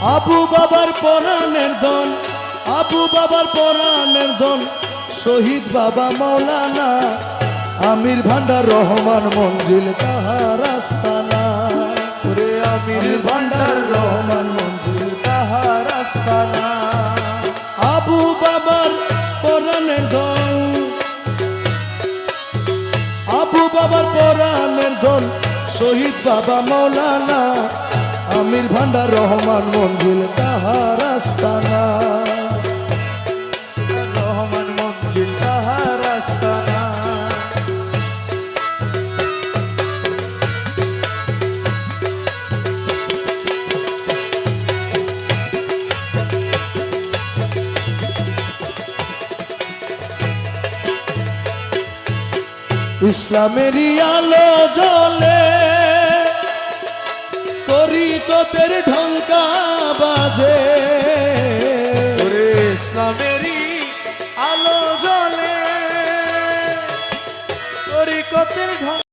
আবু বাবার পরাণের ধন, আবু বাবার পরাণের ধন, শহীদ বাবা মৌলানা আমির ভান্ডার রহমান মঞ্জিল তাহার আস্তানা। ওরে আমির ভান্ডার রহমান মঞ্জিল তাহার আস্তানা। আবু বাবার পরাণের ধন, আবু বাবার পরাণের ধন, শহীদ বাবা মৌলানা আমির ভান্ডার রহমান মঞ্জিল তাহার আস্তানা। রহমান মঞ্জিল তাহার আস্তানা। ইসলামেরই আলো জ্বলে, তরিকতের ঢঙ্কা বাজে। ওরে ইসলামেরই আলো জ্বলে, তরিকতের